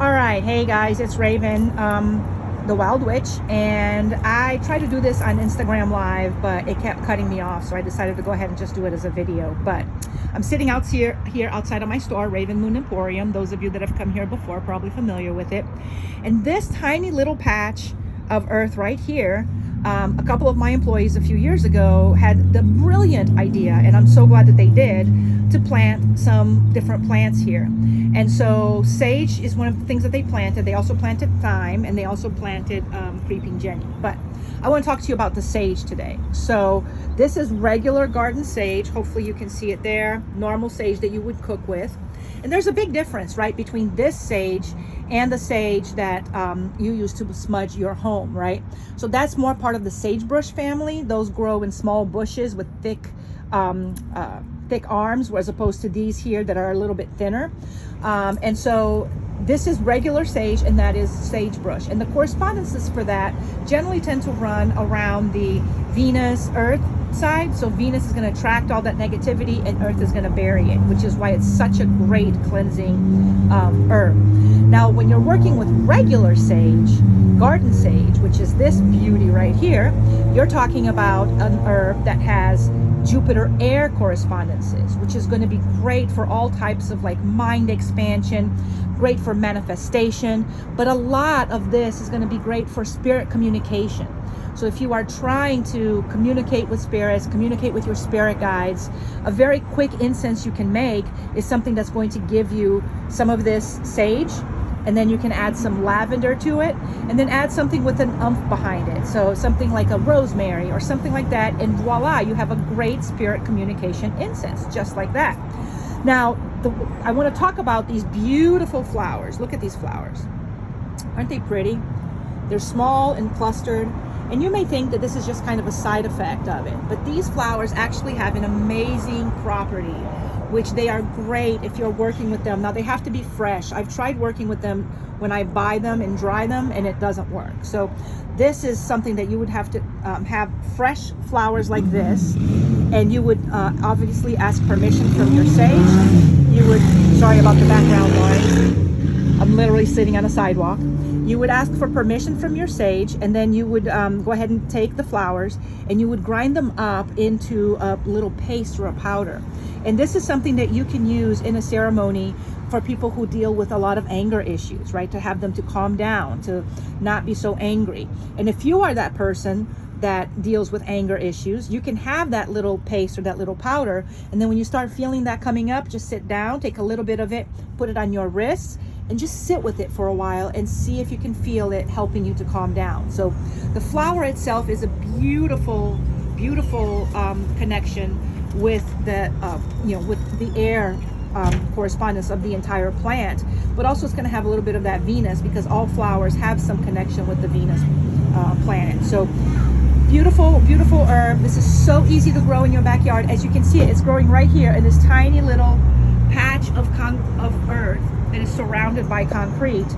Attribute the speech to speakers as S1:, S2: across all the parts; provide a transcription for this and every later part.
S1: All right, hey guys, it's Raven, the Wild Witch, and I tried to do this on Instagram Live, but it kept cutting me off, so I decided to go ahead and just do it as a video. But I'm sitting out here outside of my store, Raven Moon Emporium. Those of you that have come here before are probably familiar with it. And this tiny little patch of earth right here, a couple of my employees a few years ago had the brilliant idea, and I'm so glad that they did, to plant some different plants here. And so sage is one of the things that they planted. They also planted thyme, and they also planted creeping jenny. But I want to talk to you about the sage today. So this is regular garden sage. Hopefully you can see it there. Normal sage that you would cook with. And there's a big difference, right, between this sage and the sage that you use to smudge your home, right? So that's more part of the sagebrush family. Those grow in small bushes with thick arms, as opposed to these here that are a little bit thinner. And so this is regular sage, and that is sagebrush. And the correspondences for that generally tend to run around the Venus Earth side. So Venus is going to attract all that negativity, and Earth is going to bury it, which is why it's such a great cleansing herb. Now, when you're working with regular sage, garden sage, which is this beauty right here, you're talking about an herb that has Jupiter air correspondences, which is going to be great for all types of like mind expansion, great for manifestation, but a lot of this is going to be great for spirit communication. So if you are trying to communicate with spirits, communicate with your spirit guides, a very quick incense you can make is something that's going to give you some of this sage, and then you can add some lavender to it, and then add something with an umph behind it. So something like a rosemary or something like that, and voila, you have a great spirit communication incense, just like that. Now, I want to talk about these beautiful flowers. Look at these flowers. Aren't they pretty? They're small and clustered. And you may think that this is just kind of a side effect of it, but these flowers actually have an amazing property, which they are great if you're working with them. Now, they have to be fresh. I've tried working with them when I buy them and dry them, and it doesn't work. So this is something that you would have to have fresh flowers like this, and you would obviously ask permission from your sage. You would, sorry about the background noise, I'm literally sitting on a sidewalk. You would ask for permission from your sage, and then you would go ahead and take the flowers and you would grind them up into a little paste or a powder. And this is something that you can use in a ceremony for people who deal with a lot of anger issues, right? To have them to calm down, to not be so angry. And if you are that person that deals with anger issues, you can have that little paste or that little powder. And then when you start feeling that coming up, just sit down, take a little bit of it, put it on your wrists, and just sit with it for a while and see if you can feel it helping you to calm down. So the flower itself is a beautiful, beautiful connection with the, with the air correspondence of the entire plant, but also it's going to have a little bit of that Venus, because all flowers have some connection with the Venus planet. So beautiful, beautiful herb. This is so easy to grow in your backyard. As you can see, it's growing right here in this tiny little patch of earth that is surrounded by concrete.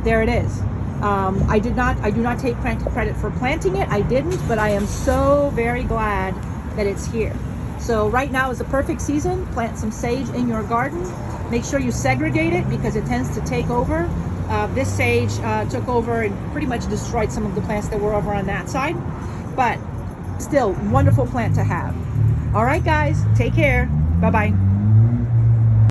S1: There it is. I do not take credit for planting it. I didn't, but I am so very glad that it's here. So right now is the perfect season. Plant some sage in your garden. Make sure you segregate it, because it tends to take over. This sage took over and pretty much destroyed some of the plants that were over on that side, but still wonderful plant to have. All right, guys, take care. Bye-bye.